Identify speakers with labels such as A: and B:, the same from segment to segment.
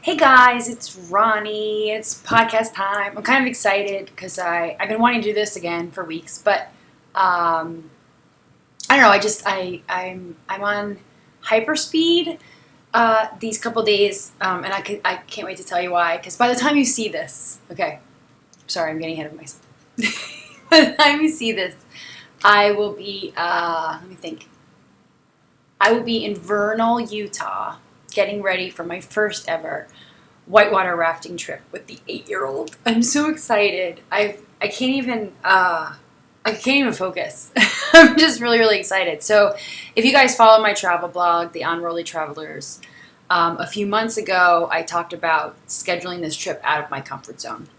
A: Hey guys, it's Roni. It's podcast time. I'm kind of excited because I've been wanting to do this again for weeks, but I don't know. I'm on hyperspeed these couple days, and I can't wait to tell you why. Because by the time you see this, okay, sorry, I'm getting ahead of myself. By the time you see this, I will be. Let me think. I will be in Vernal, Utah, getting ready for my first ever whitewater rafting trip with the 8-year-old. I'm so excited. I can't even focus. I'm just really excited. So, if you guys follow my travel blog, the Unruly Travelers, a few months ago I talked about scheduling this trip out of my comfort zone,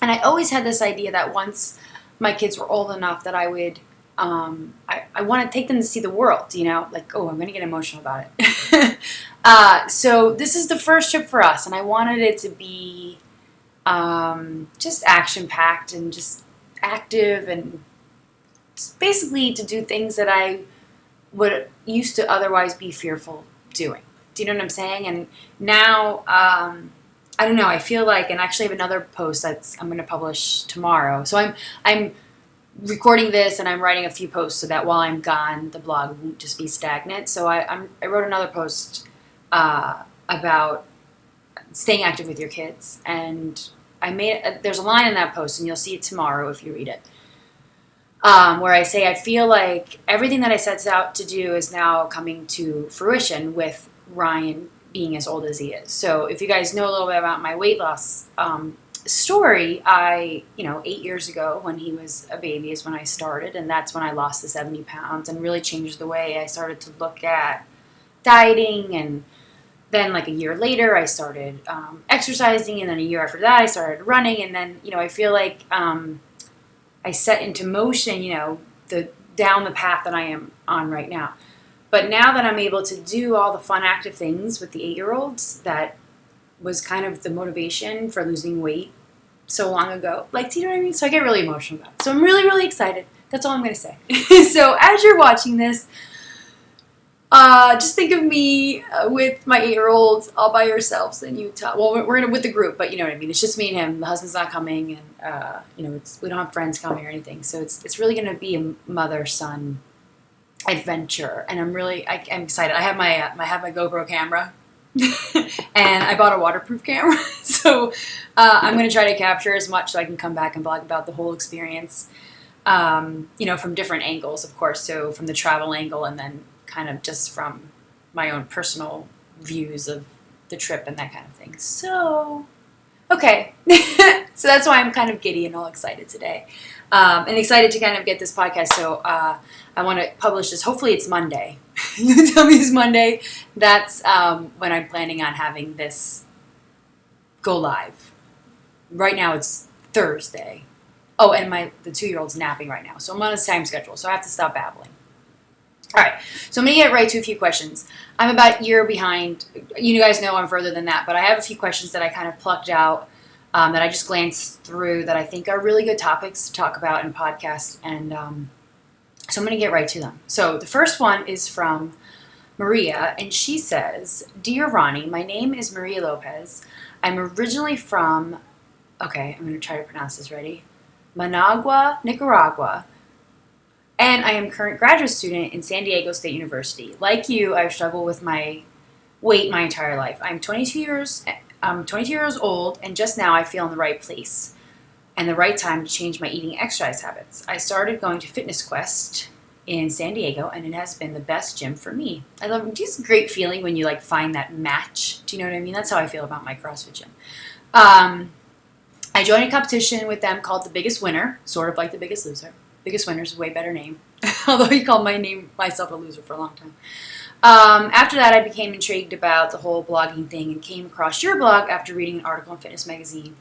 A: and I always had this idea that once my kids were old enough that I would I want to take them to see the world, like, I'm going to get emotional about it. So this is the first trip for us, and I wanted it to be just action-packed and just active and just basically to do things that I would used to otherwise be fearful doing. Do you know what I'm saying? And now, I don't know, I feel like, and I actually have another post I'm going to publish tomorrow. So I'm recording this and I'm writing a few posts so that while I'm gone, the blog won't just be stagnant. So I wrote another post about staying active with your kids, and there's a line in that post, and you'll see it tomorrow if you read it, where I say I feel like everything that I set out to do is now coming to fruition with Ryan being as old as he is. So if you guys know a little bit about my weight loss story, 8 years ago when he was a baby is when I started, and that's when I lost the 70 pounds and really changed the way I started to look at dieting. And then like a year later I started exercising, and then a year after that I started running, and then I feel like I set into motion down the path that I am on right now. But now that I'm able to do all the fun active things with the 8-year-olds, that was kind of the motivation for losing weight so long ago. Like, do you know what I mean? So I get really emotional about it. So I'm really excited. That's all I'm going to say. So as you're watching this, just think of me with my 8-year-olds all by yourselves in Utah. Well, we're in it with the group, but you know what I mean. It's just me and him. The husband's not coming, and we don't have friends coming or anything. So it's really going to be a mother-son adventure, and I'm excited. I have my GoPro camera. And I bought a waterproof camera, so I'm going to try to capture as much so I can come back and blog about the whole experience, from different angles, of course. So from the travel angle, and then kind of just from my own personal views of the trip and that kind of thing. So, okay. So that's why I'm kind of giddy and all excited today. And excited to kind of get this podcast. So I want to publish this. Hopefully it's Monday. You tell me it's Monday. That's when I'm planning on having this go live. Right now it's Thursday. Oh, and the 2-year-old's napping right now. So I'm on a time schedule. So I have to stop babbling. All right. So I'm going to get right to a few questions. I'm about a year behind. You guys know I'm further than that. But I have a few questions that I kind of plucked out that I just glanced through that I think are really good topics to talk about in podcasts. And so I'm going to get right to them. So the first one is from Maria, and she says, "Dear Roni, my name is Maria Lopez. I'm originally from," okay, I'm going to try to pronounce this, ready? "Managua, Nicaragua. And I am current graduate student in San Diego State University. Like you, I've struggled with my weight my entire life. I'm 22 years old, and just now I feel in the right place and the right time to change my eating exercise habits. I started going to Fitness Quest in San Diego, and it has been the best gym for me. I love it. It's a great feeling when you find that match. Do you know what I mean? That's how I feel about my CrossFit gym. I joined a competition with them called The Biggest Winner, sort of like The Biggest Loser. Biggest Winner is a way better name, although he called myself a loser for a long time. After that, I became intrigued about the whole blogging thing and came across your blog after reading an article in Fitness Magazine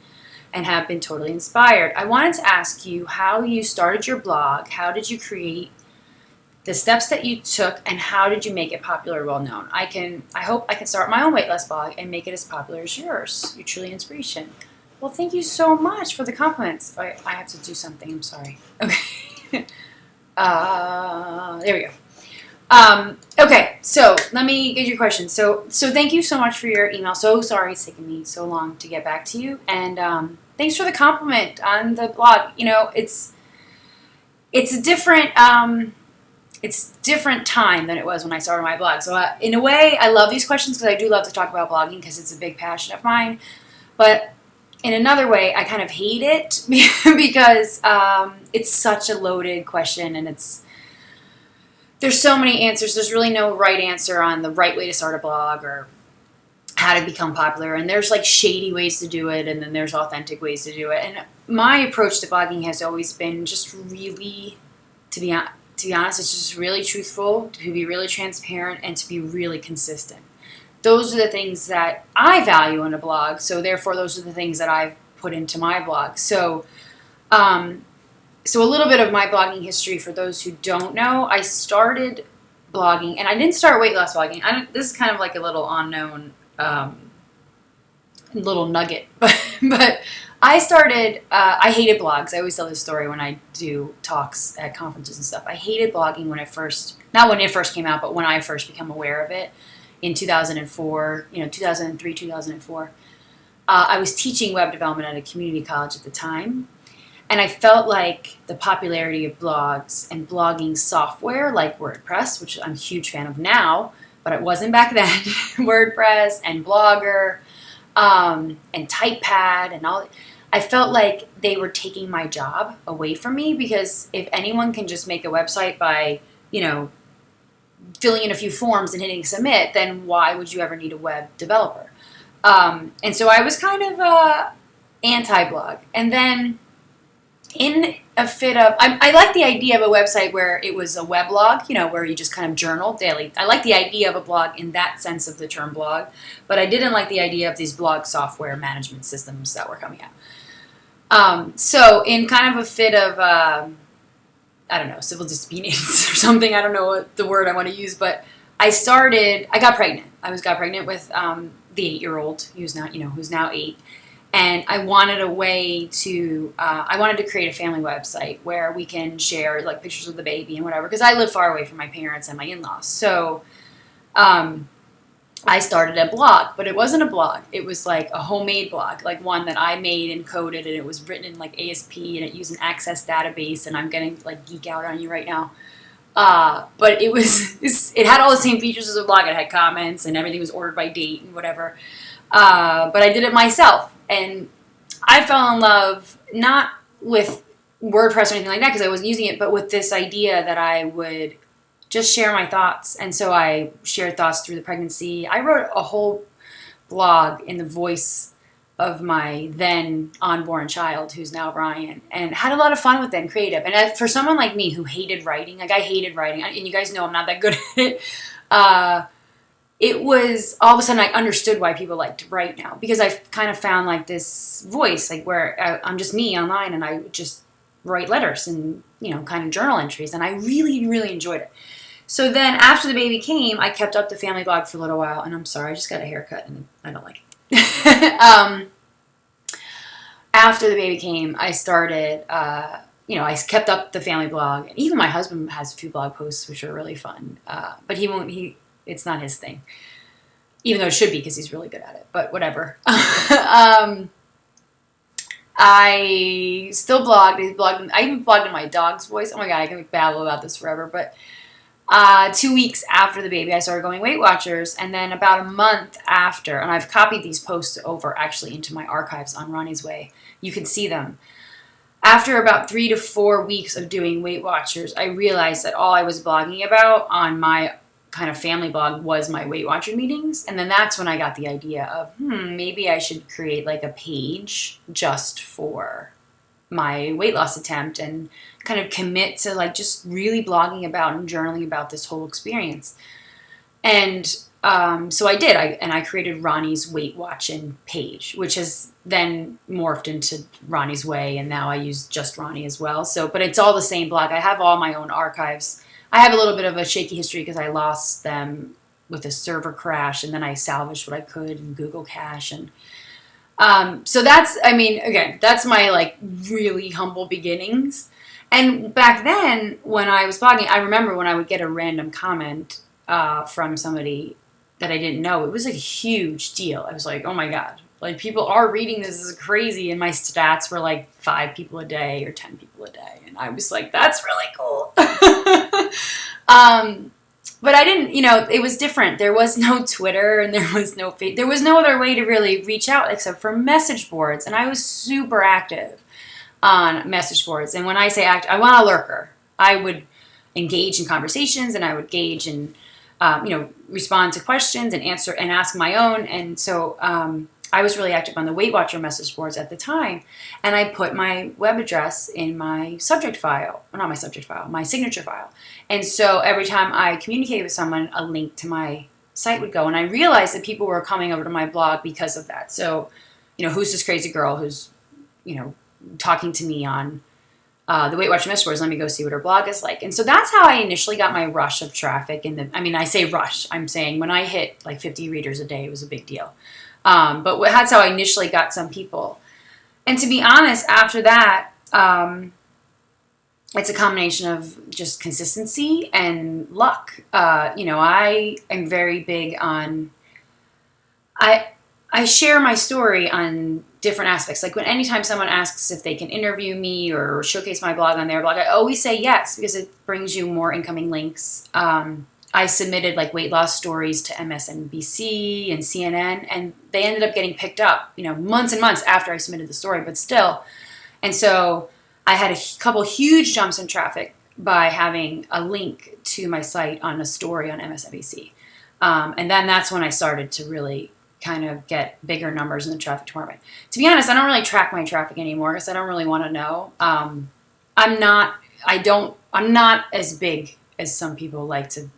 A: and have been totally inspired. I wanted to ask you how you started your blog, how did you create the steps that you took, and how did you make it popular, well known? I hope I can start my own weight loss blog and make it as popular as yours. You're truly inspiration." Well, thank you so much for the compliments. I have to do something. I'm sorry. Okay. There we go. Okay, so let me get your question. So thank you so much for your email. So sorry it's taken me so long to get back to you, and thanks for the compliment on the blog. You know, it's a different different time than it was when I started my blog. So in a way, I love these questions because I do love to talk about blogging because it's a big passion of mine. But in another way, I kind of hate it because it's such a loaded question, and there's so many answers. There's really no right answer on the right way to start a blog or how to become popular. And there's like shady ways to do it, and then there's authentic ways to do it. And my approach to blogging has always been just really, to be honest, it's just really truthful, to be really transparent, and to be really consistent. Those are the things that I value in a blog. So therefore, those are the things that I've put into my blog. So a little bit of my blogging history for those who don't know. I started blogging, and I didn't start weight loss blogging. This is kind of like a little unknown little nugget, but I started. I hated blogs. I always tell this story when I do talks at conferences and stuff. I hated blogging not when it first came out, but when I first became aware of it in 2004. 2003, 2004. I was teaching web development at a community college at the time. And I felt like the popularity of blogs and blogging software like WordPress, which I'm a huge fan of now, but it wasn't back then, WordPress and Blogger and TypePad and all. I felt like they were taking my job away from me because if anyone can just make a website by, filling in a few forms and hitting submit, then why would you ever need a web developer? And so I was kind of anti-blog. And then in a fit of, I like the idea of a website where it was a weblog, where you just kind of journal daily. I like the idea of a blog in that sense of the term blog, but I didn't like the idea of these blog software management systems that were coming out. So in kind of a fit of, civil disobedience or something, I don't know what the word I want to use, but I got pregnant. I got pregnant with the 8-year-old who's now 8. And I wanted a way to, I wanted to create a family website where we can share like pictures of the baby and whatever, because I live far away from my parents and my in-laws. So I started a blog, but it wasn't a blog. It was like a homemade blog, like one that I made and coded, and it was written in like ASP, and it used an Access database, and I'm going to like geek out on you right now. But it had all the same features as a blog. It had comments, and everything was ordered by date and whatever. But I did it myself. And I fell in love, not with WordPress or anything like that, because I wasn't using it, but with this idea that I would just share my thoughts. And so I shared thoughts through the pregnancy. I wrote a whole blog in the voice of my then unborn child, who's now Ryan, and had a lot of fun with it and creative. And for someone like me who hated writing, like I hated writing, and you guys know I'm not that good at it, it was all of a sudden I understood why people like to write now, because I've kind of found like this voice, like where I'm just me online and I just write letters and, kind of journal entries. And I really, really enjoyed it. So then after the baby came, I kept up the family blog for a little while. And I'm sorry, I just got a haircut and I don't like it. After the baby came, I started, I kept up the family blog. And even my husband has a few blog posts, which are really fun. But it's not his thing, even though it should be because he's really good at it, but whatever. I still blogged. I even blogged in my dog's voice. Oh my God, I can babble about this forever. But 2 weeks after the baby, I started going Weight Watchers. And then about a month after, and I've copied these posts over actually into my archives on Roni's Way. You can see them. After about 3 to 4 weeks of doing Weight Watchers, I realized that all I was blogging about on my kind of family blog was my Weight Watcher meetings. And then that's when I got the idea of, maybe I should create like a page just for my weight loss attempt and kind of commit to like just really blogging about and journaling about this whole experience. And so I did. I created Roni's Weight Watching page, which has then morphed into Roni's Way. And now I use just Roni as well. But it's all the same blog. I have all my own archives. I have a little bit of a shaky history because I lost them with a server crash, and then I salvaged what I could in Google Cache. And so that's my like really humble beginnings. And back then, when I was blogging, I remember when I would get a random comment from somebody that I didn't know, it was like a huge deal. I was like, oh my God, like people are reading this. This is crazy. And my stats were like 5 people a day or 10 people a day. And I was like, that's really cool. But I didn't, it was different. There was no Twitter and there was no other way to really reach out except for message boards. And I was super active on message boards. And when I say act, I want a lurker. I would engage in conversations and I would engage in, respond to questions and answer and ask my own. And so I was really active on the Weight Watcher message boards at the time. And I put my web address in my subject file, or not my subject file, my signature file. And so every time I communicated with someone, a link to my site would go. And I realized that people were coming over to my blog because of that. So, who's this crazy girl who's, talking to me on the Weight Watcher message boards? Let me go see what her blog is like. And so that's how I initially got my rush of traffic. I say rush. I'm saying when I hit like 50 readers a day, it was a big deal. But that's how I initially got some people. And to be honest, after that, it's a combination of just consistency and luck. I am very big on, I share my story on different aspects. Like anytime someone asks if they can interview me or showcase my blog on their blog, I always say yes, because it brings you more incoming links. I submitted like weight loss stories to MSNBC and CNN, and they ended up getting picked up, months and months after I submitted the story, but still. And so I had a couple huge jumps in traffic by having a link to my site on a story on MSNBC. And then that's when I started to really kind of get bigger numbers in the traffic department. To be honest, I don't really track my traffic anymore because I don't really want to know. I'm not as big as some people like to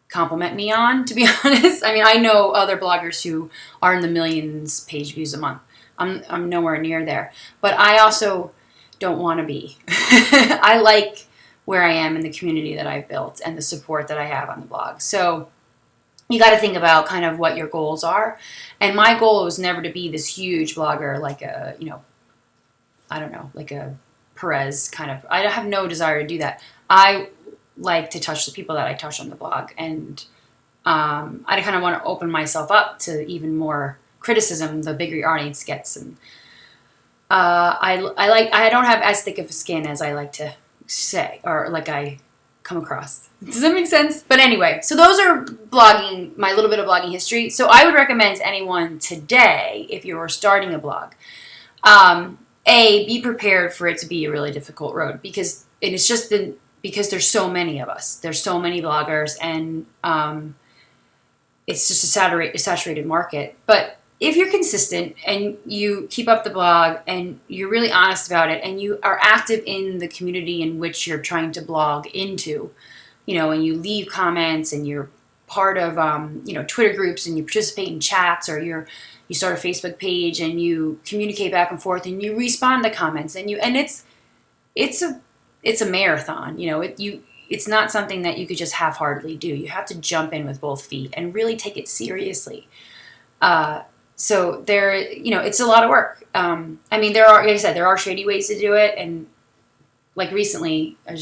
A: compliment me on, to be honest. I know other bloggers who are in the millions page views a month. I'm nowhere near there, but I also don't want to be. I like where I am in the community that I've built and the support that I have on the blog. So you got to think about kind of what your goals are. And my goal was never to be this huge blogger like a, like a Perez kind of. I have no desire to do that. I like to touch the people that I touch on the blog. And I kind of want to open myself up to even more criticism the bigger your audience gets. And I don't have as thick of a skin as I like to say, or like I come across. Does that make sense? But anyway, so those are blogging, my little bit of blogging history. So I would recommend to anyone today, if you were starting a blog, be prepared for it to be a really difficult road, because because there's so many of us. There's so many bloggers, and it's just a saturated market. But if you're consistent and you keep up the blog and you're really honest about it and you are active in the community in which you're trying to blog into, and you leave comments and you're part of, Twitter groups and you participate in chats, or you start a Facebook page and you communicate back and forth and you respond to comments and it's a marathon, it's not something that you could just half-heartedly do. You have to jump in with both feet and really take it seriously. So there, it's a lot of work. There are, like I said, there are shady ways to do it. And like recently, I'm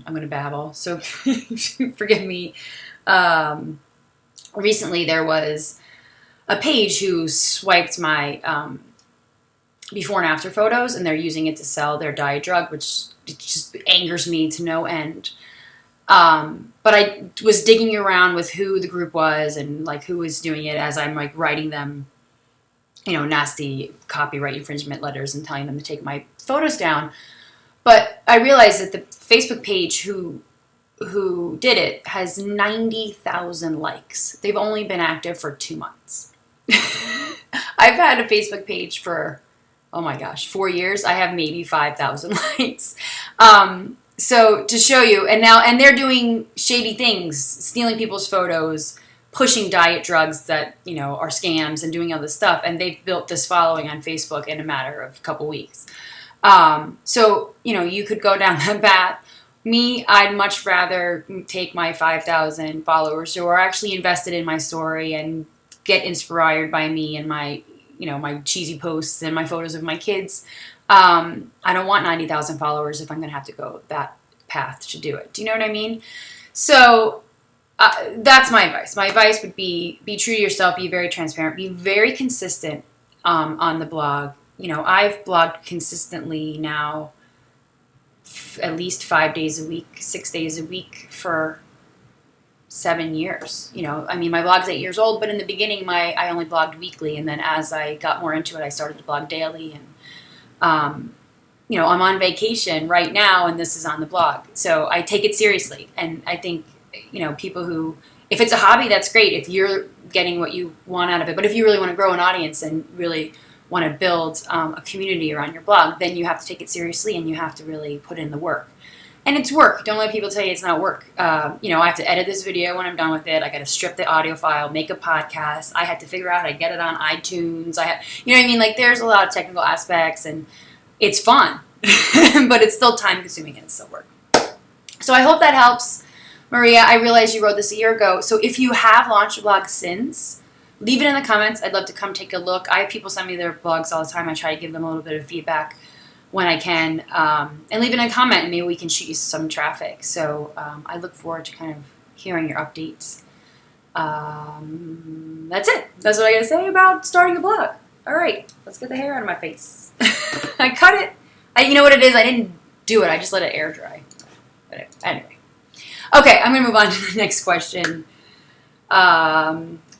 A: going to babble, so forgive me. Recently there was a page who swiped my before and after photos, and they're using it to sell their diet drug, which just angers me to no end. But I was digging around with who the group was and like who was doing it as I'm like writing them, nasty copyright infringement letters and telling them to take my photos down. But I realized that the Facebook page who did it has 90,000 likes. They've only been active for 2 months. I've had a Facebook page for, 4 years. I have maybe 5,000 likes. So to show you, and they're doing shady things, stealing people's photos, pushing diet drugs that, are scams and doing all this stuff. And they've built this following on Facebook in a matter of a couple weeks. So, you could go down that path. Me, I'd much rather take my 5,000 followers who are actually invested in my story and get inspired by me and my, my cheesy posts and my photos of my kids. I don't want 90,000 followers if I'm going to have to go that path to do it. Do you know what I mean? So that's my advice. My advice would be true to yourself, be very transparent, be very consistent on the blog. I've blogged consistently now at least 5 days a week, 6 days a week for 7 years. My blog's 8 years old, but in the beginning, I only blogged weekly, and then as I got more into it, I started to blog daily. And I'm on vacation right now, and this is on the blog, so I take it seriously. And I think people who, if it's a hobby, that's great if you're getting what you want out of it. But if you really want to grow an audience and really want to build a community around your blog, then you have to take it seriously and you have to really put in the work. And it's work. Don't let people tell you it's not work. I have to edit this video when I'm done with it. I got to strip the audio file, make a podcast. I had to figure out how to get it on iTunes. You know what I mean? Like, there's a lot of technical aspects, and it's fun, but it's still time consuming and it's still work. So I hope that helps. Maria, I realized you wrote this a year ago. So if you have launched a blog since, leave it in the comments. I'd love to come take a look. I have people send me their blogs all the time. I try to give them a little bit of feedback when I can. And leave it in a comment, and maybe we can shoot you some traffic. So I look forward to kind of hearing your updates. That's it. That's what I got to say about starting a blog. All right, let's get the hair out of my face. I cut it. You know what it is? I didn't do it. I just let it air dry. But anyway. Okay, I'm going to move on to the next question.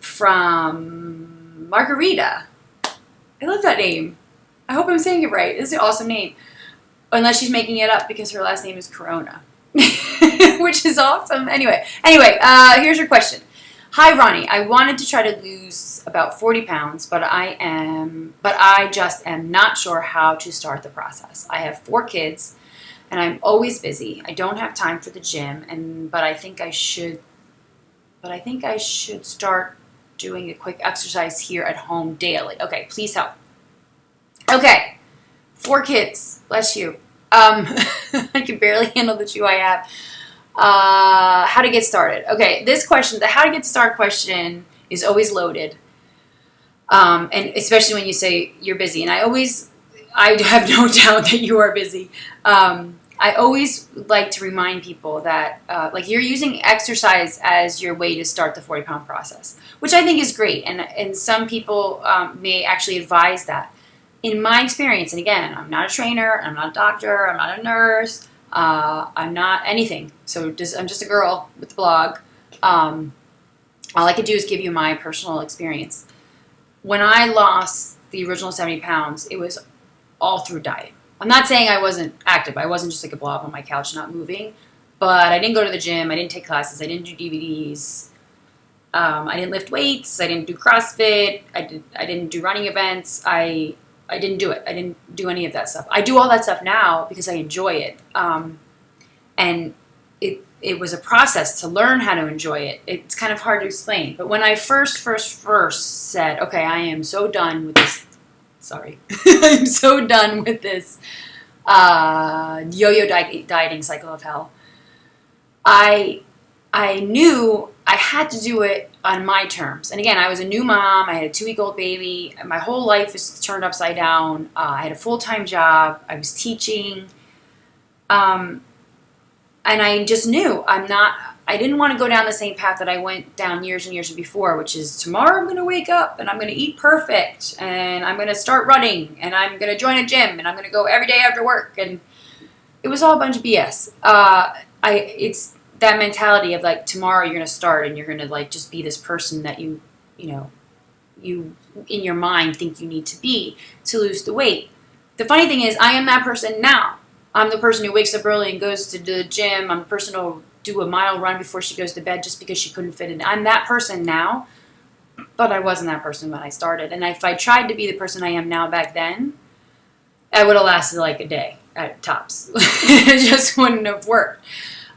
A: From Margarita. I love that name. I hope I'm saying it right. It's an awesome name. Unless she's making it up because her last name is Corona. Which is awesome. Anyway, here's your question. Hi, Roni. I wanted to try to lose about 40 pounds, but I just am not sure how to start the process. I have 4 kids, and I'm always busy. I don't have time for the gym, but I think I should start doing a quick exercise here at home daily. Okay, please help. Okay, 4 kids. Bless you. I can barely handle the 2 I have. How to get started. Okay, this question, the how to get started question, is always loaded. And especially when you say you're busy. And I have no doubt that you are busy. I always like to remind people that you're using exercise as your way to start the 40-pound process, which I think is great. And some people may actually advise that. In my experience, and again, I'm not a trainer, I'm not a doctor, I'm not a nurse, I'm not anything. So I'm just a girl with the blog. All I could do is give you my personal experience. When I lost the original 70 pounds, it was all through diet. I'm not saying I wasn't active. I wasn't just like a blob on my couch not moving. But I didn't go to the gym. I didn't take classes. I didn't do DVDs. I didn't lift weights. I didn't do CrossFit. I didn't do running events. I didn't do it. I didn't do any of that stuff. I do all that stuff now because I enjoy it. And it was a process to learn how to enjoy it. It's kind of hard to explain. But when I first said, okay, I am so done with this. Sorry. I'm so done with this yo-yo dieting cycle of hell. I knew I had to do it on my terms. And again, I was a new mom. I had a 2-week-old baby. My whole life was turned upside down. I had a full-time job. I was teaching. And I just knew I didn't want to go down the same path that I went down years and years before, which is tomorrow I'm going to wake up and I'm going to eat perfect and I'm going to start running and I'm going to join a gym and I'm going to go every day after work. And it was all a bunch of BS. It's that mentality of like tomorrow you're going to start and you're going to like just be this person that you in your mind think you need to be to lose the weight. The funny thing is I am that person now. I'm the person who wakes up early and goes to the gym. I'm the person who will do a mile run before she goes to bed just because she couldn't fit in. I'm that person now, but I wasn't that person when I started. And if I tried to be the person I am now back then, I would have lasted like a day at tops. It just wouldn't have worked.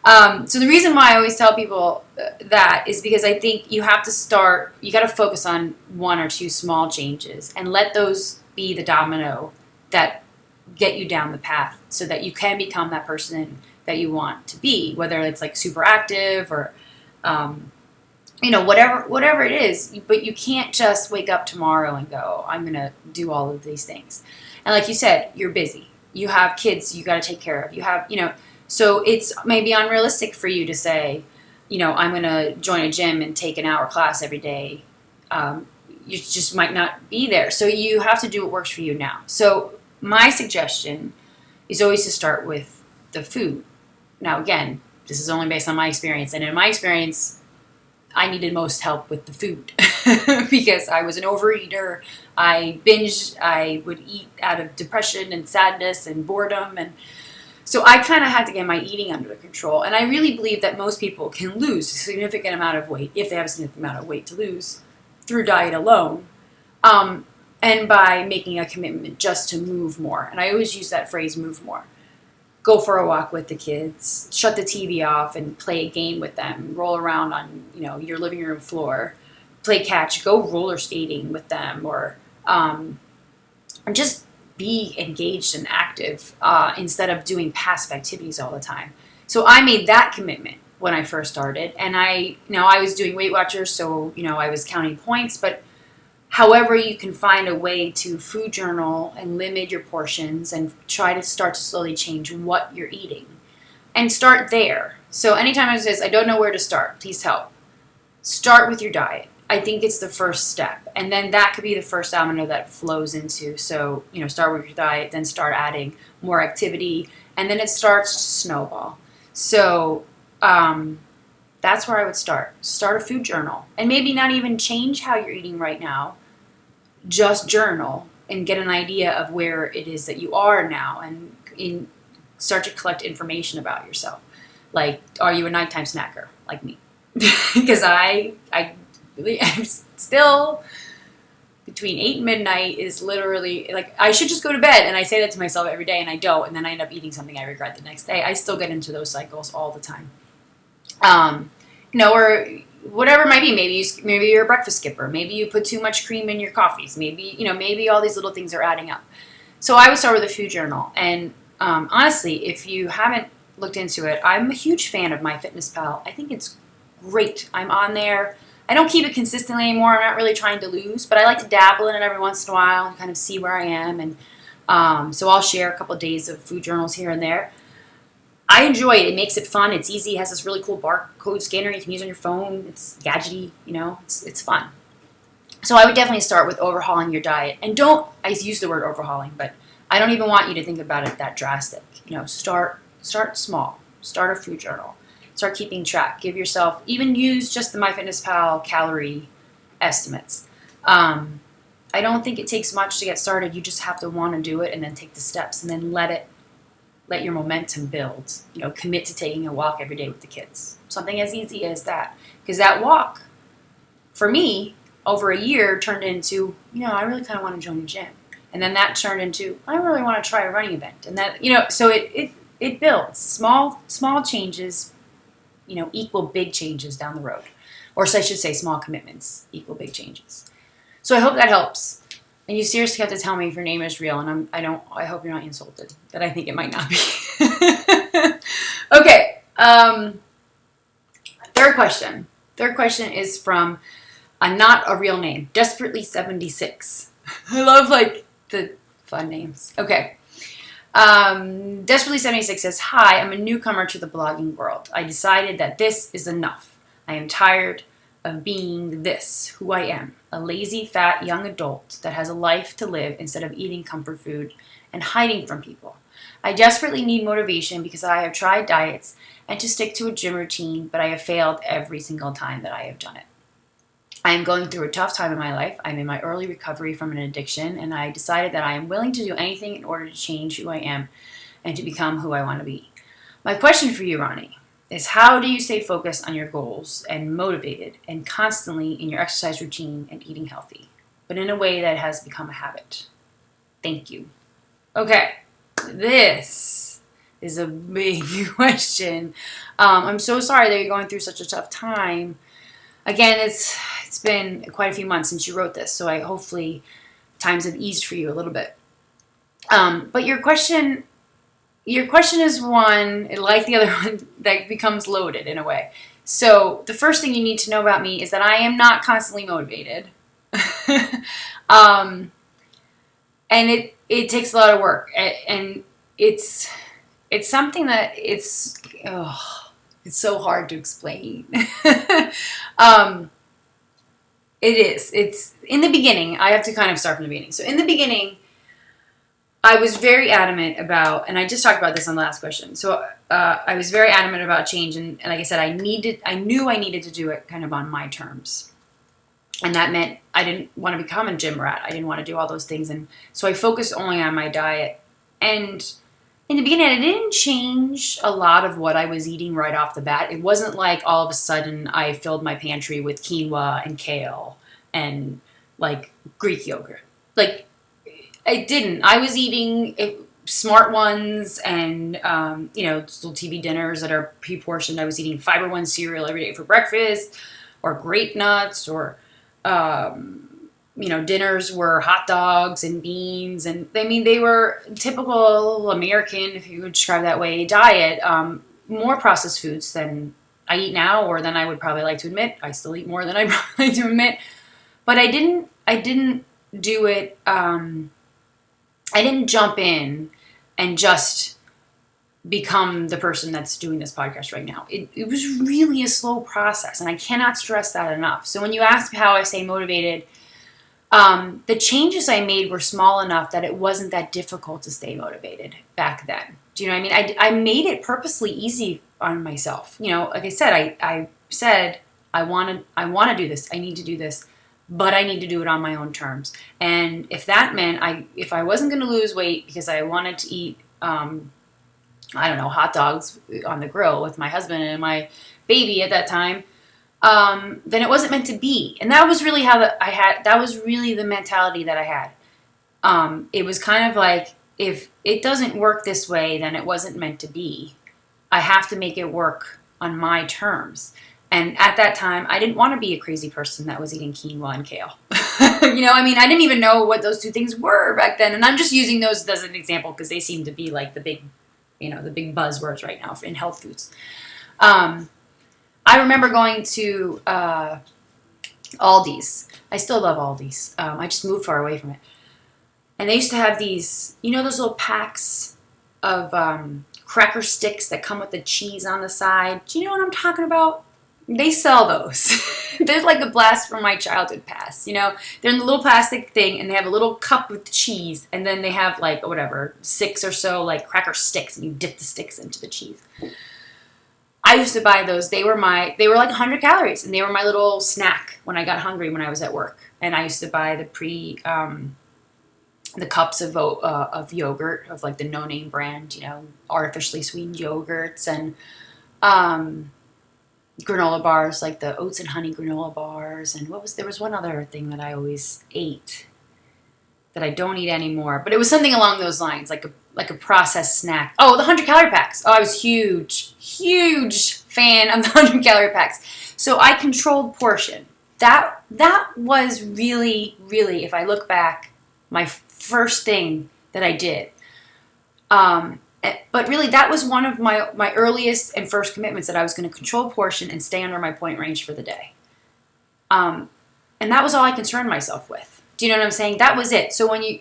A: So the reason why I always tell people that is because I think you have to start, you got to focus on 1 or 2 small changes and let those be the domino that get you down the path so that you can become that person that you want to be, whether it's like super active or, whatever it is. But you can't just wake up tomorrow and go, I'm going to do all of these things. And like you said, you're busy. You have kids you got to take care of. You have, so it's maybe unrealistic for you to say, I'm going to join a gym and take an hour class every day. You just might not be there. So you have to do what works for you now. So my suggestion is always to start with the food. Now, again, this is only based on my experience. And in my experience, I needed most help with the food because I was an overeater. I binged. I would eat out of depression and sadness and boredom. And so I kind of had to get my eating under control. And I really believe that most people can lose a significant amount of weight, if they have a significant amount of weight to lose, through diet alone. And by making a commitment just to move more. And I always use that phrase, move more. Go for a walk with the kids, shut the TV off and play a game with them, roll around on, your living room floor, play catch, go roller skating with them, or just be engaged and active instead of doing passive activities all the time. So I made that commitment when I first started, and I was doing Weight Watchers, so I was counting points, but however you can find a way to food journal and limit your portions and try to start to slowly change what you're eating. And start there. So anytime I says, I don't know where to start, please help. Start with your diet. I think it's the first step. And then that could be the first domino that flows into. So, start with your diet, then start adding more activity, and then it starts to snowball. So that's where I would start. Start a food journal. And maybe not even change how you're eating right now. Just journal and get an idea of where it is that you are now, and start to collect information about yourself. Like, are you a nighttime snacker like me? Because I'm still between 8 and midnight is literally like, I should just go to bed, and I say that to myself every day, and I don't, and then I end up eating something I regret the next day. I still get into those cycles all the time. Or whatever it might be. Maybe you're a breakfast skipper. Maybe you put too much cream in your coffees. Maybe all these little things are adding up. So I would start with a food journal. And honestly, if you haven't looked into it, I'm a huge fan of MyFitnessPal. I think it's great. I'm on there. I don't keep it consistently anymore. I'm not really trying to lose, but I like to dabble in it every once in a while and kind of see where I am. And so I'll share a couple of days of food journals here and there. I enjoy it. It makes it fun. It's easy. It has this really cool barcode scanner you can use on your phone. It's gadgety, it's fun. So I would definitely start with overhauling your diet. And I use the word overhauling, but I don't even want you to think about it that drastic. Start small. Start a food journal. Start keeping track. Give yourself, even use just the MyFitnessPal calorie estimates. I don't think it takes much to get started. You just have to want to do it and then take the steps and then let your momentum build. Commit to taking a walk every day with the kids. Something as easy as that. Because that walk, for me, over a year turned into, I really kind of want to join a gym. And then that turned into, I really want to try a running event. And that, so it builds. Small changes, equal big changes down the road. Or so I should say small commitments equal big changes. So I hope that helps. And you seriously have to tell me if your name is real, and I hope you're not insulted, that I think it might not be. Okay. Third question. Third question is from not a real name, Desperately 76. I love the fun names. Okay. Desperately 76 says, "Hi, I'm a newcomer to the blogging world. I decided that this is enough. I am tired of being who I am, a lazy, fat, young adult that has a life to live instead of eating comfort food and hiding from people. I desperately need motivation because I have tried diets and to stick to a gym routine, but I have failed every single time that I have done it. I am going through a tough time in my life. I'm in my early recovery from an addiction, and I decided that I am willing to do anything in order to change who I am and to become who I want to be. My question for you, Roni, is how do you stay focused on your goals and motivated and constantly in your exercise routine and eating healthy, but in a way that has become a habit? Thank you." Okay, this is a big question. I'm so sorry that you're going through such a tough time. Again, it's been quite a few months since you wrote this, so hopefully times have eased for you a little bit. But your question is one, like the other one, that becomes loaded in a way. So the first thing you need to know about me is that I am not constantly motivated. um, and it takes a lot of work, and it's something that it's so hard to explain. um, it is. It's in the beginning. I have to kind of start from the beginning. So in the beginning, I was very adamant about, and I just talked about this on the last question. So I was very adamant about change, and like I said, I knew I needed to do it kind of on my terms, and that meant I didn't want to become a gym rat. I didn't want to do all those things, and so I focused only on my diet. And in the beginning, I didn't change a lot of what I was eating right off the bat. It wasn't like all of a sudden I filled my pantry with quinoa and kale and like Greek yogurt. Like, I didn't. I was eating Smart Ones and, little TV dinners that are pre-portioned. I was eating Fiber One cereal every day for breakfast, or grape nuts, or, dinners were hot dogs and beans. And, I mean, they were typical American, if you would describe that way, diet. More processed foods than I eat now, or than I would probably like to admit. I still eat more than I probably like to admit. But I didn't do it... I didn't jump in and just become the person that's doing this podcast right now. It was really a slow process, and I cannot stress that enough. So when you ask how I stay motivated, the changes I made were small enough that it wasn't that difficult to stay motivated back then. Do you know what I mean? I made it purposely easy on myself. Like I said, I said, I want to do this. I need to do this. But I need to do it on my own terms. And if that meant if I wasn't going to lose weight because I wanted to eat, hot dogs on the grill with my husband and my baby at that time, then it wasn't meant to be. And that was really that was really the mentality that I had. It was kind of like, if it doesn't work this way, then it wasn't meant to be. I have to make it work on my terms. And at that time, I didn't want to be a crazy person that was eating quinoa and kale. I didn't even know what those two things were back then. And I'm just using those as an example because they seem to be like the big buzzwords right now in health foods. I remember going to Aldi's. I still love Aldi's. I just moved far away from it. And they used to have these, those little packs of cracker sticks that come with the cheese on the side. Do you know what I'm talking about? They sell those. They're like a blast from my childhood past. They're in the little plastic thing, and they have a little cup with cheese, and then they have 6 or so cracker sticks, and you dip the sticks into the cheese. I used to buy those. They were like 100 calories, and they were my little snack when I got hungry when I was at work. And I used to buy the cups of yogurt of the no name brand, artificially sweetened yogurts, and granola bars, like the oats and honey granola bars, and there was one other thing that I always ate that I don't eat anymore, but it was something along those lines, like a processed snack. Oh, the 100-calorie packs. Oh, I was huge fan of the 100-calorie packs. So I controlled portion. That was really, really, if I look back, my first thing that I did. But really, that was one of my earliest and first commitments, that I was going to control portion and stay under my point range for the day. And that was all I concerned myself with. Do you know what I'm saying? That was it. So when you,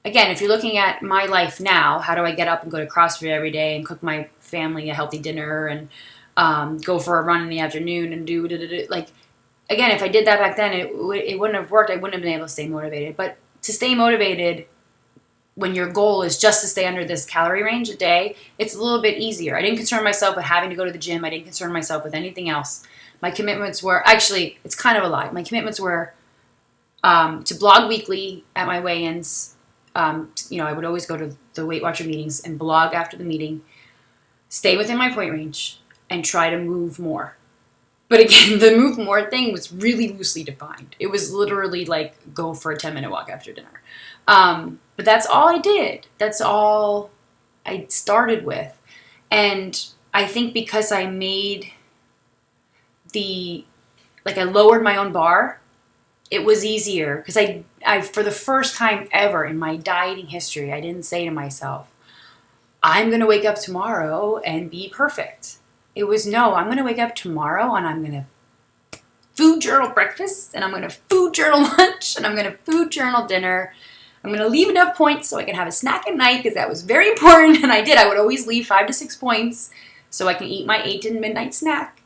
A: again, if you're looking at my life now, how do I get up and go to CrossFit every day and cook my family a healthy dinner and go for a run in the afternoon and do, again, if I did that back then, it wouldn't have worked. I wouldn't have been able to stay motivated. But to stay motivated when your goal is just to stay under this calorie range a day, it's a little bit easier. I didn't concern myself with having to go to the gym. I didn't concern myself with anything else. My commitments were, actually, it's kind of a lie. My commitments were to blog weekly at my weigh-ins. I would always go to the Weight Watcher meetings and blog after the meeting, stay within my point range, and try to move more. But again, the move more thing was really loosely defined. It was literally go for a 10-minute walk after dinner. But that's all I did. That's all I started with. And I think because I made I lowered my own bar, it was easier. Because I, for the first time ever in my dieting history, I didn't say to myself, I'm going to wake up tomorrow and be perfect. It was, no, I'm going to wake up tomorrow and I'm going to food journal breakfast, and I'm going to food journal lunch, and I'm going to food journal dinner. I'm going to leave enough points so I can have a snack at night, because that was very important, and I did. I would always leave 5 to 6 points so I can eat my 8 to midnight snack.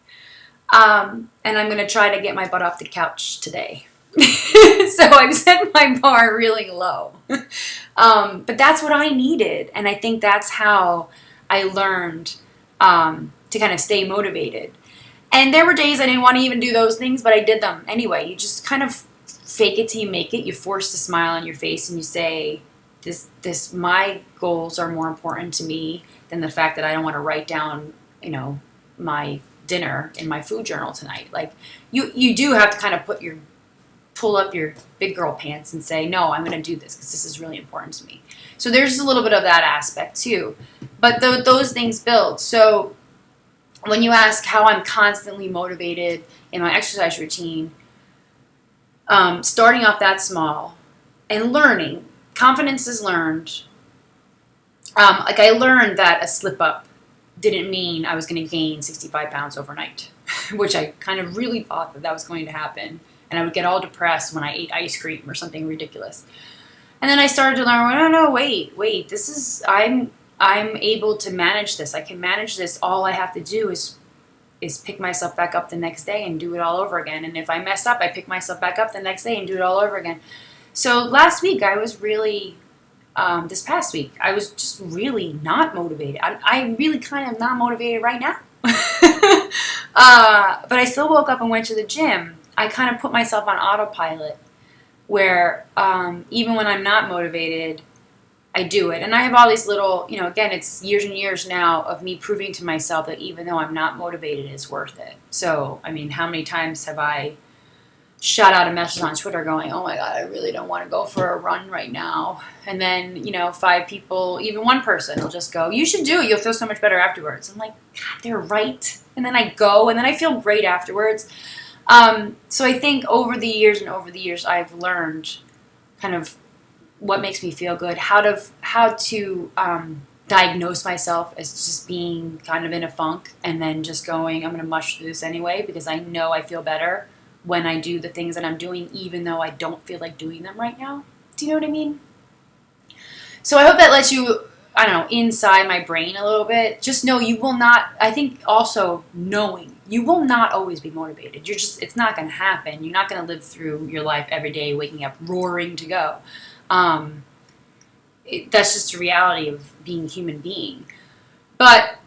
A: And I'm going to try to get my butt off the couch today. So I've set my bar really low. But that's what I needed, and I think that's how I learned to kind of stay motivated. And there were days I didn't want to even do those things, but I did them anyway. You just kind of fake it till you make it. You force the smile on your face and you say, my goals are more important to me than the fact that I don't want to write down, my dinner in my food journal tonight. Like, you do have to kind of pull up your big girl pants and say, no, I'm going to do this because this is really important to me. So there's a little bit of that aspect too. But those things build. So when you ask how I'm constantly motivated in my exercise routine, starting off that small and learning, confidence is learned. I learned that a slip up didn't mean I was going to gain 65 pounds overnight, which I kind of really thought that was going to happen. And I would get all depressed when I ate ice cream or something ridiculous. And then I started to learn, no, wait, I'm able to manage this. I can manage this. All I have to do is pick myself back up the next day and do it all over again. And if I mess up, I pick myself back up the next day and do it all over again. So last week, I was really, this past week, I was just really not motivated. I really kind of not motivated right now. But I still woke up and went to the gym. I kind of put myself on autopilot where even when I'm not motivated, I do it. And I have all these little, again, it's years and years now of me proving to myself that even though I'm not motivated, it's worth it. So, I mean, how many times have I shot out a message on Twitter going, oh my God, I really don't want to go for a run right now. And then, 5 people, even one person will just go, you should do it. You'll feel so much better afterwards. I'm like, God, they're right. And then I go and then I feel great afterwards. So I think over the years I've learned kind of what makes me feel good, how to diagnose myself as just being kind of in a funk and then just going, I'm going to mush through this anyway because I know I feel better when I do the things that I'm doing, even though I don't feel like doing them right now. Do you know what I mean? So I hope that lets you, inside my brain a little bit. Just know you will not, I think also knowing, you will not always be motivated. It's not going to happen. You're not going to live through your life every day waking up roaring to go. That's just a reality of being a human being. But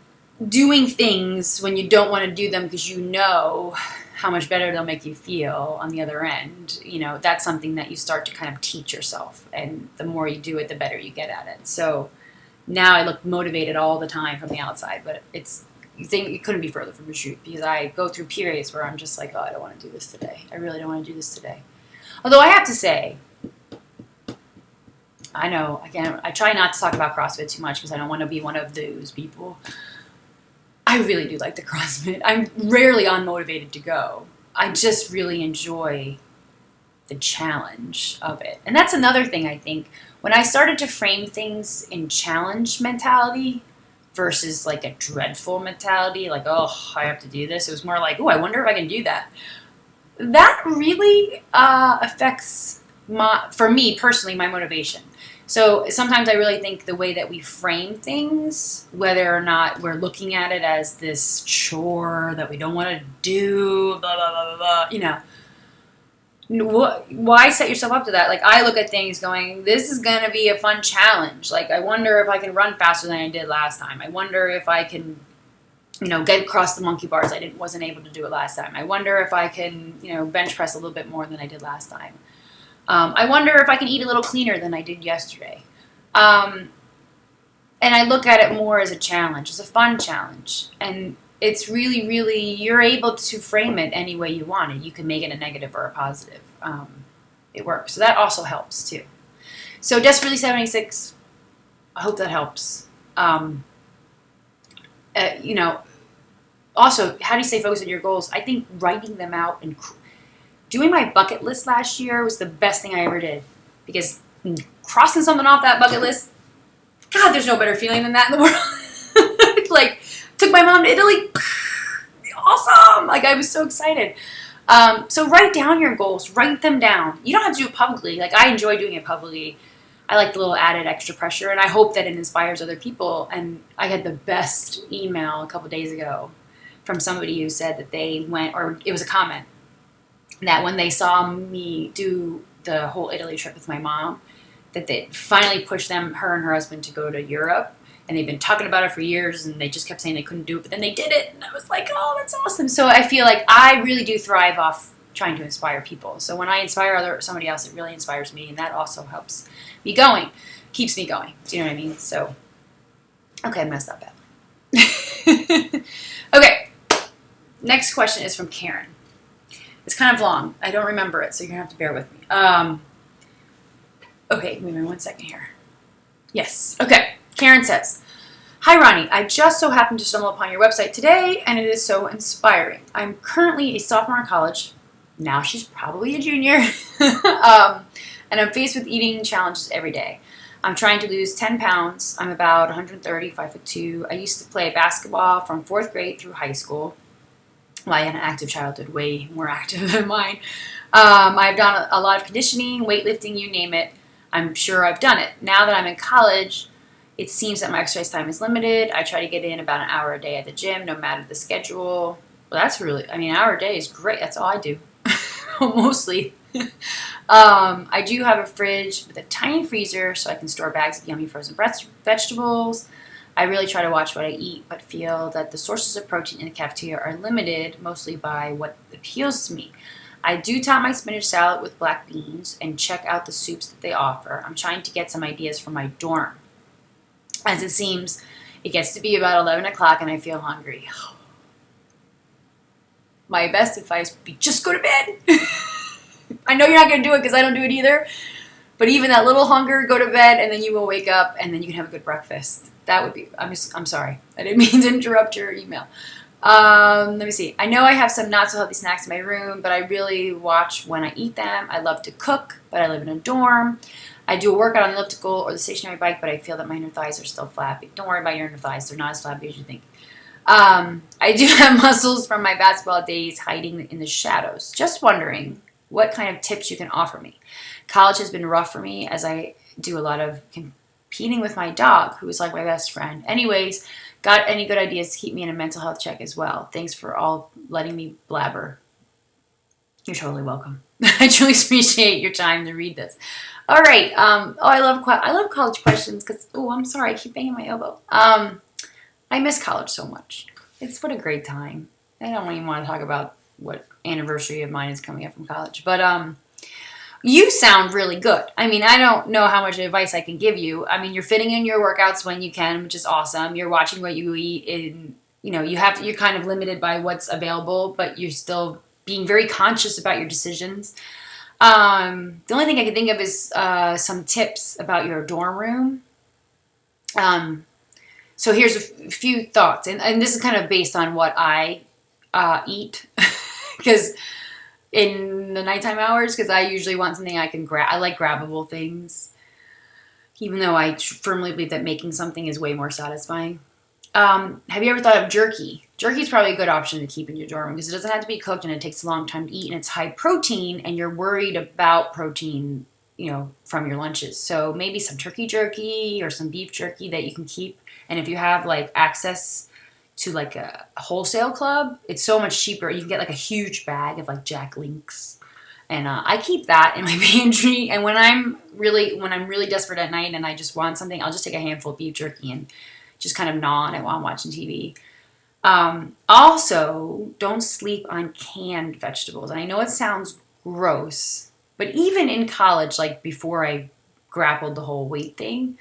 A: doing things when you don't want to do them because you know how much better they'll make you feel on the other end, that's something that you start to kind of teach yourself. And the more you do it, the better you get at it. So now I look motivated all the time from the outside, but you think it couldn't be further from the truth because I go through periods where I'm just like, oh, I don't want to do this today. I really don't want to do this today. Although I have to say, I know, again, I try not to talk about CrossFit too much because I don't want to be one of those people. I really do like the CrossFit. I'm rarely unmotivated to go. I just really enjoy the challenge of it. And that's another thing I think. When I started to frame things in challenge mentality versus like a dreadful mentality, like, oh, I have to do this. It was more like, oh, I wonder if I can do that. That really affects, for me personally, my motivation. So sometimes I really think the way that we frame things, whether or not we're looking at it as this chore that we don't want to do, blah, blah, blah, blah, blah, why set yourself up to that? Like, I look at things going, this is going to be a fun challenge. Like, I wonder if I can run faster than I did last time. I wonder if I can, get across the monkey bars. I wasn't able to do it last time. I wonder if I can, bench press a little bit more than I did last time. I wonder if I can eat a little cleaner than I did yesterday. And I look at it more as a challenge, as a fun challenge. And it's really, really, you're able to frame it any way you want it. You can make it a negative or a positive. It works. So that also helps too. So Desperately 76, I hope that helps. Also, how do you stay focused on your goals? I think writing them out and doing my bucket list last year was the best thing I ever did. Because crossing something off that bucket list, God, there's no better feeling than that in the world. Like, took my mom to Italy, awesome. Like, I was so excited. So write down your goals. Write them down. You don't have to do it publicly. Like, I enjoy doing it publicly. I like the little added extra pressure, and I hope that it inspires other people. And I had the best email a couple days ago from somebody who said that they went, or it was a comment, that when they saw me do the whole Italy trip with my mom, that they finally pushed them, her and her husband, to go to Europe. And they've been talking about it for years, and they just kept saying they couldn't do it, but then they did it. And I was like, oh, that's awesome. So I feel like I really do thrive off trying to inspire people. So when I inspire somebody else, it really inspires me, and that also helps me going, keeps me going. Do you know what I mean? So, okay, I messed up badly. Okay, next question is from Karen. It's kind of long. I don't remember it, so you're going to have to bear with me. Okay, wait a minute, 1 second here. Yes, okay. Karen says, hi, Roni. I just so happened to stumble upon your website today, and it is so inspiring. I'm currently a sophomore in college. Now she's probably a junior. And I'm faced with eating challenges every day. I'm trying to lose 10 pounds. I'm about 130, 5'2". I used to play basketball from 4th grade through high school. Well, I had an active childhood, way more active than mine. I've done a lot of conditioning, weightlifting, you name it. I'm sure I've done it. Now that I'm in college, it seems that my exercise time is limited. I try to get in about an hour a day at the gym, no matter the schedule. Well, that's really, an hour a day is great. That's all I do, mostly. I do have a fridge with a tiny freezer so I can store bags of yummy frozen vegetables. I really try to watch what I eat, but feel that the sources of protein in the cafeteria are limited, mostly by what appeals to me. I do top my spinach salad with black beans and check out the soups that they offer. I'm trying to get some ideas for my dorm. As it seems, it gets to be about 11 o'clock and I feel hungry. My best advice would be just go to bed. I know you're not going to do it because I don't do it either. But even that little hunger, go to bed, and then you will wake up, and then you can have a good breakfast. That would be, I'm sorry. I didn't mean to interrupt your email. Let me see. I know I have some not so healthy snacks in my room, but I really watch when I eat them. I love to cook, but I live in a dorm. I do a workout on the elliptical or the stationary bike, but I feel that my inner thighs are still flabby. Don't worry about your inner thighs. They're not as flabby as you think. I do have muscles from my basketball days hiding in the shadows. Just wondering what kind of tips you can offer me. College has been rough for me as I do a lot of competing with my dog, who is like my best friend. Anyways, got any good ideas to keep me in a mental health check as well? Thanks for all letting me blabber. You're totally welcome. I truly appreciate your time to read this. All right. I love college questions because, I'm sorry. I keep banging my elbow. I miss college so much. What a great time. I don't even want to talk about what anniversary of mine is coming up from college. But you sound really good. I don't know how much advice I can give you. You're fitting in your workouts when you can, which is awesome. You're watching what you eat, and you're kind of limited by what's available, but you're still being very conscious about your decisions. The only thing I can think of is some tips about your dorm room. So here's a few thoughts, and this is kind of based on what I eat, because in the nighttime hours, because I usually want something I can grab. I like grabbable things, even though I firmly believe that making something is way more satisfying. Have you ever thought of jerky? Jerky is probably a good option to keep in your dorm room because it doesn't have to be cooked and it takes a long time to eat and it's high protein and you're worried about protein, from your lunches. So maybe some turkey jerky or some beef jerky that you can keep. And if you have access to a wholesale club, it's so much cheaper. You can get a huge bag of Jack Links. And I keep that in my pantry. And when I'm really desperate at night and I just want something, I'll just take a handful of beef jerky and just kind of gnaw on it while I'm watching TV. Also, don't sleep on canned vegetables. And I know it sounds gross, but even in college, before I grappled the whole weight thing,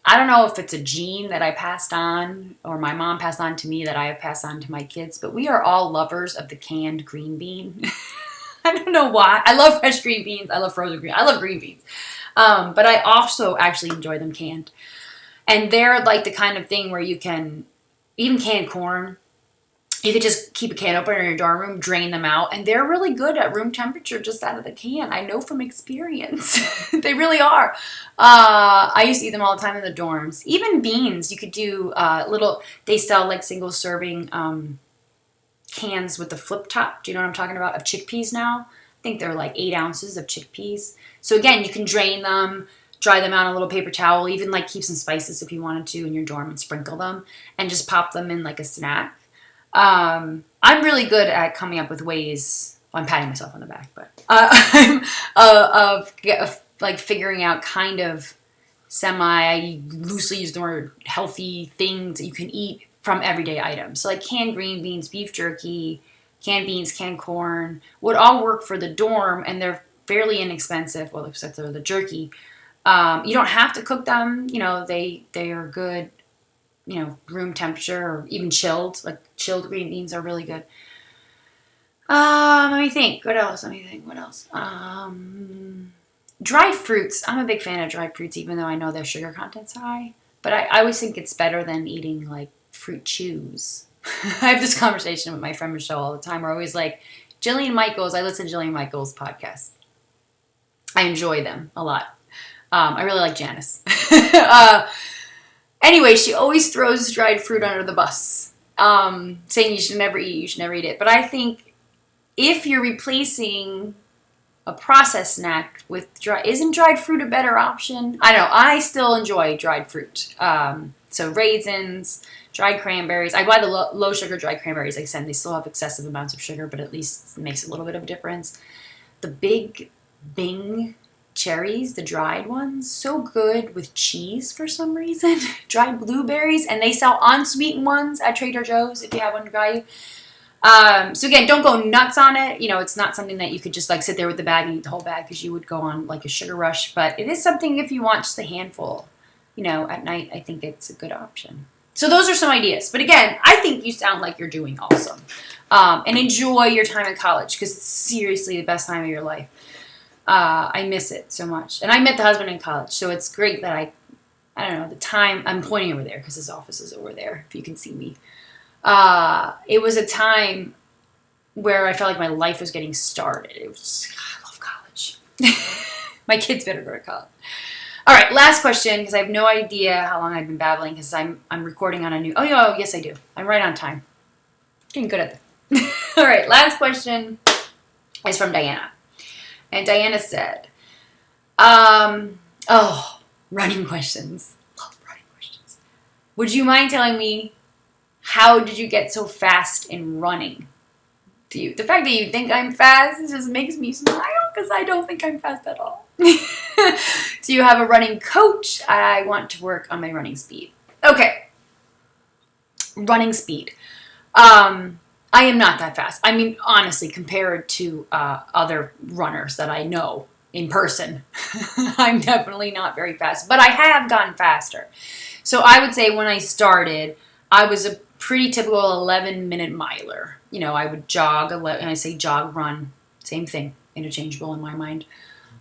A: I don't know if it's a gene that I passed on or my mom passed on to me that I have passed on to my kids, but we are all lovers of the canned green bean. I don't know why. I love fresh green beans. I love frozen green. I love green beans. But I also actually enjoy them canned. And they're the kind of thing where you can, even canned corn, you could just keep a can open in your dorm room, drain them out, and they're really good at room temperature just out of the can. I know from experience. They really are. I used to eat them all the time in the dorms. Even beans, you could do they sell single serving cans with the flip top. Do you know what I'm talking about? Of chickpeas now. I think they're like 8 ounces of chickpeas. So again, you can drain them, dry them out on a little paper towel, even like keep some spices if you wanted to in your dorm and sprinkle them and just pop them in like a snack. I'm really good at coming up with ways. Well, I'm patting myself on the back, but I'm of like figuring out kind of I loosely use the word healthy things that you can eat from everyday items. So like canned green beans, beef jerky, canned beans, canned corn would all work for the dorm, and they're fairly inexpensive. Well, except for the jerky. You don't have to cook them. You know, they are good, you know, room temperature or even chilled. Like chilled green beans are really good. Let me think. What else? Dried fruits. I'm a big fan of dried fruits, even though I know their sugar content's high. But I always think it's better than eating like fruit chews. I have this conversation with my friend Michelle all the time. We're always like, Jillian Michaels. I listen to Jillian Michaels' podcast. I enjoy them a lot. I really like Janice. Anyway, she always throws dried fruit under the bus, saying you should never eat it. But I think if you're replacing a processed snack with isn't dried fruit a better option? I don't know. I still enjoy dried fruit. So raisins, dried cranberries. I buy the low sugar dried cranberries. Like I said, they still have excessive amounts of sugar, but at least it makes a little bit of a difference. The big Bing cherries, the dried ones, so good with cheese for some reason. Dried blueberries, and they sell unsweetened ones at Trader Joe's if you have one to buy you. So again, don't go nuts on it. You know, it's not something that you could just like sit there with the bag and eat the whole bag because you would go on like a sugar rush. But it is something if you want just a handful, you know, at night, I think it's a good option. So those are some ideas. But again, I think you sound like you're doing awesome. And enjoy your time in college because it's seriously the best time of your life. I miss it so much. And I met the husband in college, so it's great that I don't know, the time, I'm pointing over there because his office is over there, if you can see me. It was a time where I felt like my life was getting started. It was just, God, I love college. My kids better go to college. All right, last question, because I have no idea how long I've been babbling, because I'm recording on a new, yes I do. I'm right on time. Getting good at this. All right, last question is from Diana. And Diana said, running questions. Love running questions. Would you mind telling me, how did you get so fast in running? The fact that you think I'm fast just makes me smile because I don't think I'm fast at all. Do you have a running coach? I want to work on my running speed. Okay. Running speed. I am not that fast. I mean, honestly, compared to other runners that I know in person, I'm definitely not very fast. But I have gotten faster. So I would say when I started, I was a pretty typical 11-minute miler. You know, I would jog, and I say jog, run, same thing, interchangeable in my mind.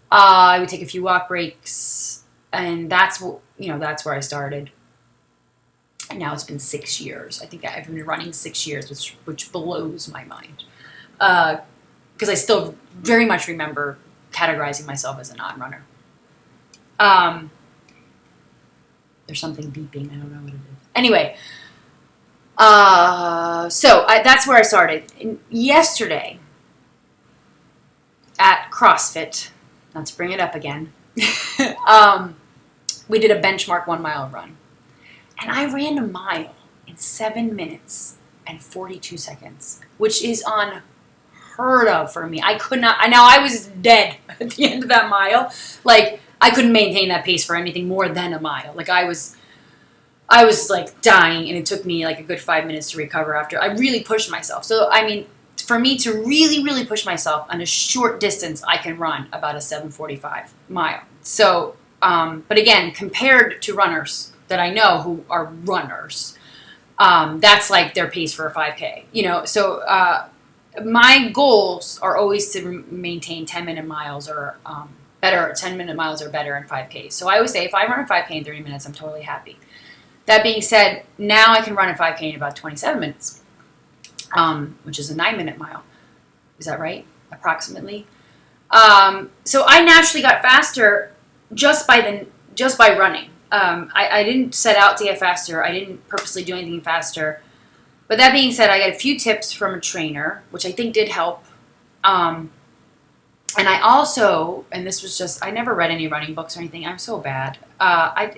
A: I would take a few walk breaks, and that's where I started. And now it's been 6 years. I think I've been running 6 years, which blows my mind. Because I still very much remember categorizing myself as a non-runner. There's something beeping. I don't know what it is. Anyway, that's where I started. And yesterday at CrossFit, not to bring it up again, we did a benchmark 1 mile run. And I ran a mile in 7 minutes and 42 seconds, which is unheard of for me. I could not. I was dead at the end of that mile. Like, I couldn't maintain that pace for anything more than a mile. Like, I was like dying, and it took me like a good 5 minutes to recover after. I really pushed myself. So, I mean, for me to really, really push myself on a short distance, I can run about a 7:45 mile. So, but again, compared to runners that I know who are runners, that's like their pace for a 5K, you know. So my goals are always to maintain 10-minute miles or better. 10-minute miles or better in 5Ks. So I always say if I run a 5K in 30 minutes, I'm totally happy. That being said, now I can run a 5K in about 27 minutes, which is a 9-minute mile. Is that right? Approximately. So I naturally got faster just by running. I didn't set out to get faster. I didn't purposely do anything faster. But that being said, I got a few tips from a trainer, which I think did help. And I also, and this was just, I never read any running books or anything. I'm so bad. I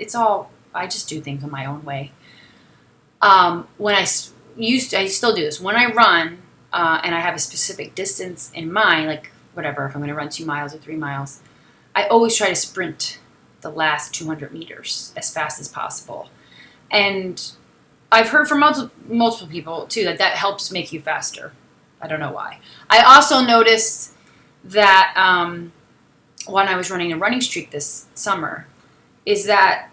A: just do things in my own way. When I still do this. When I run, and I have a specific distance in mind, like whatever, if I'm going to run 2 miles or 3 miles, I always try to sprint the last 200 meters as fast as possible. And I've heard from multiple people, too, that helps make you faster. I don't know why. I also noticed that when I was running a running streak this summer, is that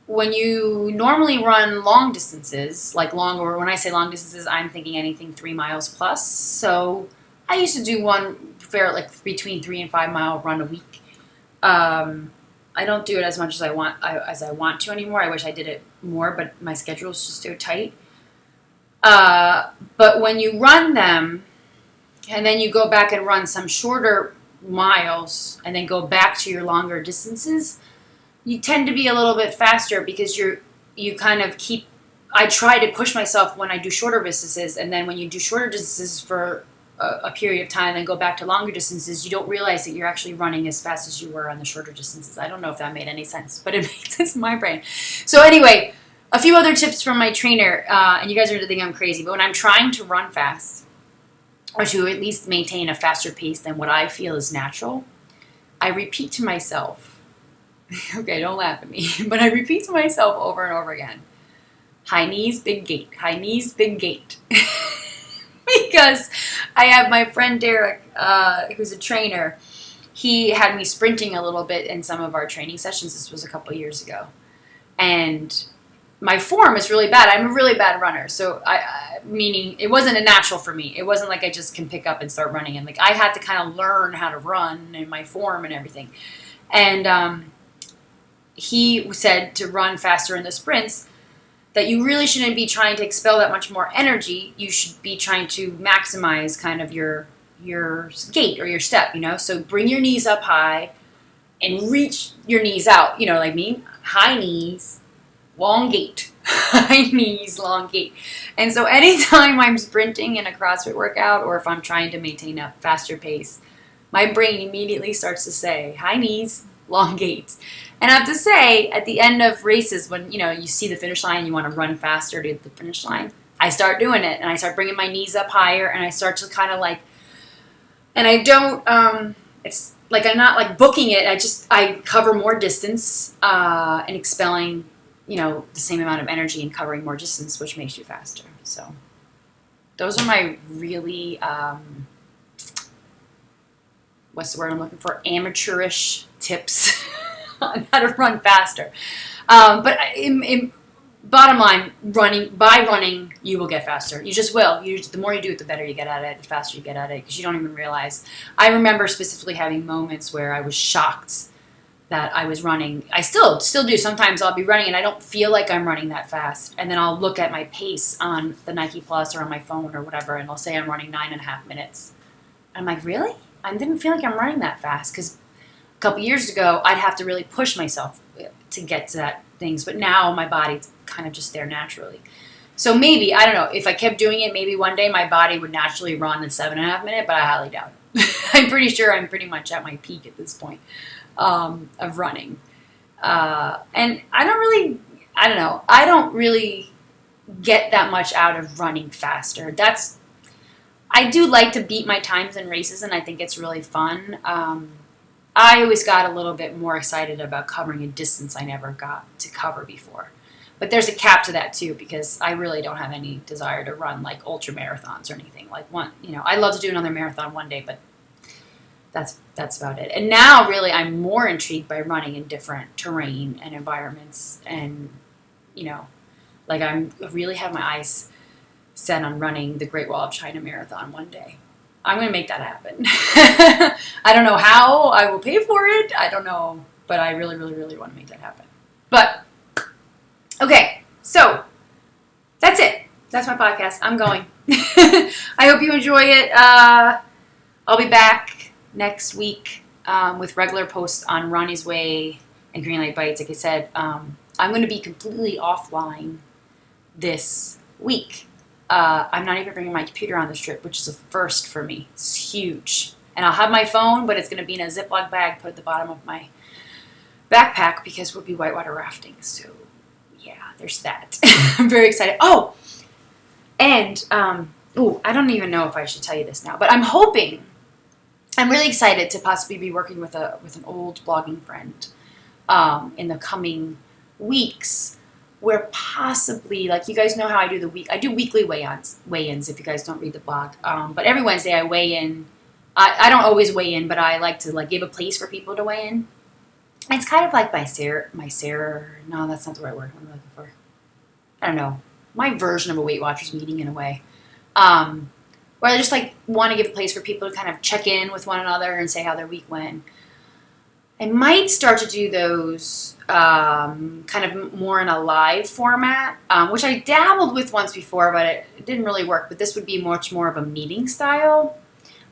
A: when you normally run long distances, like or when I say long distances, I'm thinking anything 3 miles plus. So I used to do one between 3 and 5 mile run a week. I don't do it as much as I want to anymore. I wish I did it more, but my schedule is just so tight. But when you run them, and then you go back and run some shorter miles, and then go back to your longer distances, you tend to be a little bit faster because you kind of keep. I try to push myself when I do shorter distances, and then when you do shorter distances for a period of time and go back to longer distances, you don't realize that you're actually running as fast as you were on the shorter distances. I don't know if that made any sense, but it made sense in my brain. So anyway, a few other tips from my trainer, and you guys are going to think I'm crazy, but when I'm trying to run fast, or to at least maintain a faster pace than what I feel is natural, I repeat to myself, okay, don't laugh at me, but I repeat to myself over and over again, high knees, big gait, high knees, big gait. Because I have my friend Derek, who's a trainer. He had me sprinting a little bit in some of our training sessions. This was a couple years ago. And my form is really bad. I'm a really bad runner. So, meaning it wasn't a natural for me. It wasn't like I just can pick up and start running. And I had to kind of learn how to run and my form and everything. And he said to run faster in the sprints, that you really shouldn't be trying to expel that much more energy. You should be trying to maximize kind of your gait or your step, So bring your knees up high and reach your knees out, like me. High knees, long gait. High knees, long gait. And so anytime I'm sprinting in a CrossFit workout or if I'm trying to maintain a faster pace, my brain immediately starts to say, high knees, long gaits. And I have to say, at the end of races, when you see the finish line, you want to run faster to the finish line, I start doing it, and I start bringing my knees up higher, and I start to kind of and I don't, it's like I'm not booking it, I cover more distance, and expelling, the same amount of energy and covering more distance, which makes you faster. So those are my really, what's the word I'm looking for? Amateurish tips on how to run faster. But in bottom line, running, you will get faster. You just will. The more you do it, the better you get at it, the faster you get at it, because you don't even realize. I remember specifically having moments where I was shocked that I was running. I still do. Sometimes I'll be running and I don't feel like I'm running that fast. And then I'll look at my pace on the Nike Plus or on my phone or whatever, and I'll say I'm running 9.5 minutes. I'm like, really? I didn't feel like I'm running that fast, because a couple years ago, I'd have to really push myself to get to that things. But now my body's kind of just there naturally. So maybe, I don't know, if I kept doing it, maybe one day my body would naturally run the 7.5 minute, but I highly doubt it. I'm pretty sure I'm pretty much at my peak at this point of running. And I don't really get that much out of running faster. I do like to beat my times in races, and I think it's really fun. I always got a little bit more excited about covering a distance I never got to cover before. But there's a cap to that too, because I really don't have any desire to run ultra marathons or anything. I'd love to do another marathon one day, but that's about it. And now really I'm more intrigued by running in different terrain and environments, and I really have my eyes set on running the Great Wall of China Marathon one day. I'm going to make that happen. I don't know how I will pay for it. I don't know, but I really, really, really want to make that happen. But, okay, so that's it. That's my podcast. I'm going. I hope you enjoy it. I'll be back next week with regular posts on Roni's Way and Green Light Bites. Like I said, I'm going to be completely offline this week. I'm not even bringing my computer on this trip, which is a first for me. It's huge. And I'll have my phone, but it's going to be in a Ziploc bag put at the bottom of my backpack because we'll be whitewater rafting. So, yeah, there's that. I'm very excited. Oh! And, I don't even know if I should tell you this now, but I'm really excited to possibly be working with an old blogging friend in the coming weeks, where possibly, like, you guys know how I do weekly weigh-ins if you guys don't read the blog. But every Wednesday I weigh in. I don't always weigh in, but I like to like give a place for people to weigh in. It's kind of like no, that's not the right word I'm looking for. I don't know. My version of a Weight Watchers meeting in a way. Where I just like want to give a place for people to kind of check in with one another and say how their week went. I might start to do those kind of more in a live format, which I dabbled with once before, but it didn't really work. But this would be much more of a meeting style.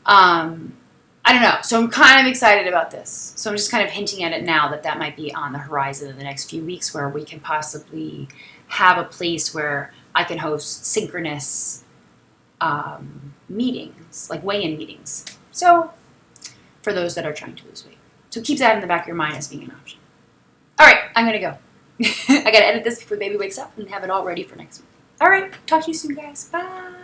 A: I don't know. So I'm kind of excited about this. So I'm just kind of hinting at it now that might be on the horizon in the next few weeks, where we can possibly have a place where I can host synchronous meetings, like weigh-in meetings. So for those that are trying to lose weight. So keep that in the back of your mind as being an option. All right, I'm going to go. I got to edit this before baby wakes up and have it all ready for next week. All right, talk to you soon, guys. Bye.